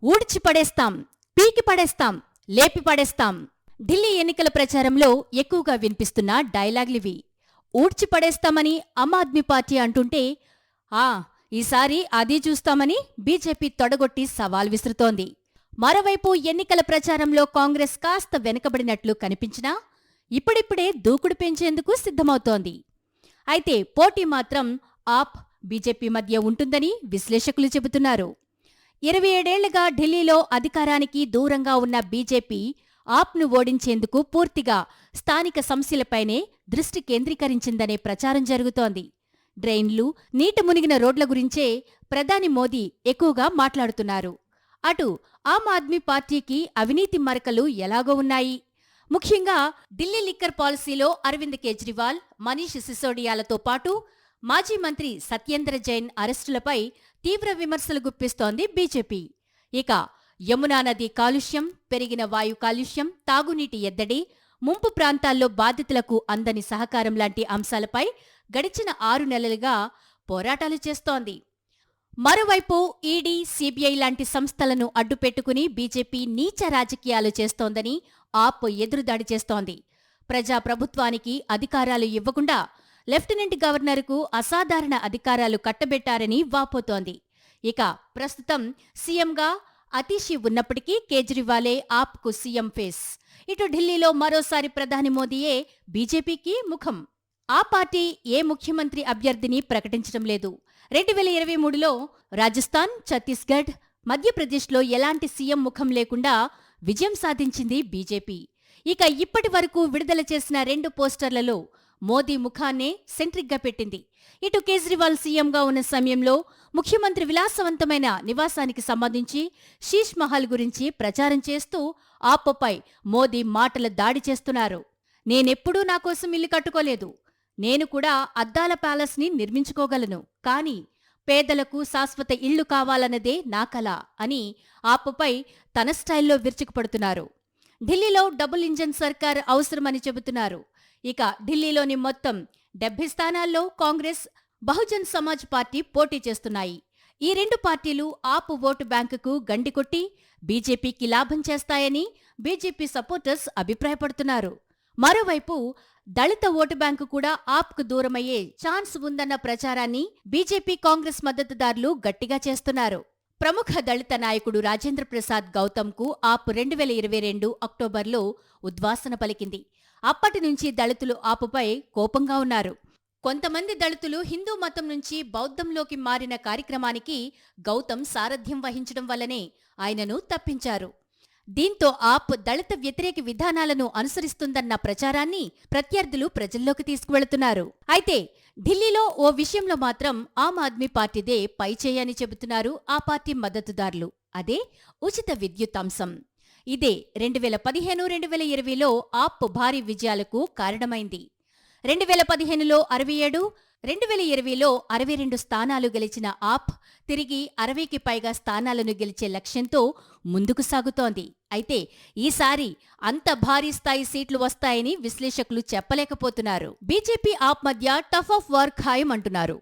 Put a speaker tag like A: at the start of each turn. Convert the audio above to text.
A: ఊడ్చి పడేస్తాం, పీకి పడేస్తాం, లేపి పడేస్తాం. ఢిల్లీ ఎన్నికల ప్రచారంలో ఎక్కువగా వినిపిస్తున్న డైలాగ్లివి. ఊడ్చి పడేస్తామని ఆమ్ ఆద్మీ పార్టీ అంటుంటే, ఈసారి అది చూస్తామని బీజేపీ తొడగొట్టి సవాల్ విసురుతోంది. మరోవైపు ఎన్నికల ప్రచారంలో కాంగ్రెస్ కాస్త వెనుకబడినట్లు కనిపించినా ఇప్పుడిప్పుడే దూకుడు పెంచేందుకు సిద్ధమవుతోంది. అయితే పోటీ మాత్రం ఆప్, బీజేపీ మధ్య ఉంటుందని విశ్లేషకులు చెబుతున్నారు. 27 ఏళ్లుగా ఢిల్లీలో అధికారానికి దూరంగా ఉన్న బీజేపీ ఆప్ను ఓడించేందుకు పూర్తిగా స్థానిక సమస్యలపైనే దృష్టి కేంద్రీకరించిందనే ప్రచారం జరుగుతోంది. డ్రైన్లు, నీట మునిగిన రోడ్ల గురించే ప్రధాని మోదీ ఎక్కువగా మాట్లాడుతున్నారు. అటు ఆమ్ ఆద్మీ పార్టీకి అవినీతి మరకలు ఎలాగో ఉన్నాయి. ముఖ్యంగా ఢిల్లీ లిక్కర్ పాలసీలో అరవింద్ కేజ్రీవాల్, మనీష్ సిసోడియాలతో పాటు మాజీ మంత్రి సత్యేంద్ర జైన్ అరెస్టులపై తీవ్ర విమర్శలు గుప్పిస్తోంది బీజేపీ. ఇక యమునా నది కాలుష్యం, పెరిగిన వాయు కాలుష్యం, తాగునీటి ఎద్దడి, ముంపు ప్రాంతాల్లో బాధితులకు అందని సహకారం లాంటి అంశాలపై గడిచిన 6 నెలలుగా పోరాటాలు చేస్తోంది. మరోవైపు ఈడీ, సీబీఐ లాంటి సంస్థలను అడ్డుపెట్టుకుని బీజేపీ నీచ రాజకీయాలు చేస్తోందని ఆప్ ఎదురుదాడి చేస్తోంది. ప్రజాప్రభుత్వానికి అధికారాలు ఇవ్వకుండా లెఫ్టినెంట్ గవర్నర్కు అసాధారణ అధికారాలు కట్టబెట్టారని వాపోతోంది. ఇక ప్రస్తుతం సీఎంగా అతీషి ఉన్నప్పటికీ కేజ్రీవాలే ఆప్కు సీఎం ఫేస్. ఇటు ఢిల్లీలో మరోసారి ప్రధాని మోదీయే బీజేపీకి ముఖం. ఆ పార్టీ ఏ ముఖ్యమంత్రి అభ్యర్థిని ప్రకటించడం లేదు. 2023లో రాజస్థాన్, ఛత్తీస్గఢ్, మధ్యప్రదేశ్లో ఎలాంటి సీఎం ముఖం లేకుండా విజయం సాధించింది బీజేపీ. ఇక ఇప్పటి వరకు విడుదల చేసిన 2 పోస్టర్లలో మోదీ ముఖాన్నే సెంట్రిక్గా పెట్టింది. ఇటు కేజ్రీవాల్ సీఎంగా ఉన్న సమయంలో ముఖ్యమంత్రి విలాసవంతమైన నివాసానికి సంబంధించి శీష్ మహల్ గురించి ప్రచారం చేస్తూ ఆప్పపై మోదీ మాటల దాడి చేస్తున్నారు. నేనెప్పుడూ నాకోసం ఇల్లు కట్టుకోలేదు, నేను కూడా అద్దాల ప్యాలెస్ని నిర్మించుకోగలను, కానీ పేదలకు శాశ్వత ఇళ్లు కావాలన్నదే నా కల అని ఆప్పపై తన స్టైల్లో విరుచుకుపడుతున్నారు. ఢిల్లీలో డబుల్ ఇంజన్ సర్కార్ అవసరమని చెబుతున్నారు. ఇక ఢిల్లీలోని మొత్తం 70 స్థానాల్లో కాంగ్రెస్, బహుజన్ సమాజ్ పార్టీ పోటీ చేస్తున్నాయి. ఈ 2 పార్టీలు ఆప్ ఓటు బ్యాంకుకు గండికొట్టి బీజేపీకి లాభం చేస్తాయని బీజేపీ సపోర్టర్స్ అభిప్రాయపడుతున్నారు. మరోవైపు దళిత ఓటు బ్యాంకు కూడా ఆప్కు దూరమయ్యే ఛాన్స్ ఉందన్న ప్రచారాన్ని బీజేపీ, కాంగ్రెస్ మద్దతుదారులు గట్టిగా చేస్తున్నారు. ప్రముఖ దళిత నాయకుడు రాజేంద్ర ప్రసాద్ గౌతమ్కు ఆప్ 2022 అక్టోబర్లో ఉద్వాసన పలికింది. అప్పటి నుంచి దళితులు ఆపుపై కోపంగా ఉన్నారు. కొంతమంది దళితులు హిందూ మతం నుంచి బౌద్ధంలోకి మారిన కార్యక్రమానికి గౌతమ్ సారథ్యం వహించడం వల్లనే ఆయనను తప్పించారు. దీంతో ఆప్ దళిత వ్యతిరేక విధానాలను అనుసరిస్తుందన్న ప్రచారాన్ని ప్రత్యర్థులు ప్రజల్లోకి తీసుకువెళుతున్నారు. అయితే ఢిల్లీలో ఓ విషయంలో మాత్రం ఆమ్ ఆద్మీ పార్టీదే పైచేయని చెబుతున్నారు ఆ పార్టీ మద్దతుదారులు. అదే ఉచిత విద్యుత్ అంశం. ఇదే 2015, 2020లో ఆప్ భారీ విజయాలకు కారణమైంది. 2015లో 67, 2020లో 62 స్థానాలు గెలిచిన ఆప్ తిరిగి 60కి పైగా స్థానాలను గెలిచే లక్ష్యంతో ముందుకు సాగుతోంది. అయితే ఈసారి అంత భారీ స్థాయి సీట్లు వస్తాయని విశ్లేషకులు చెప్పలేకపోతున్నారు. బీజేపీ ఆప్ మధ్య టఫ్ ఆఫ్ వార్ ఖాయం అంటున్నారు.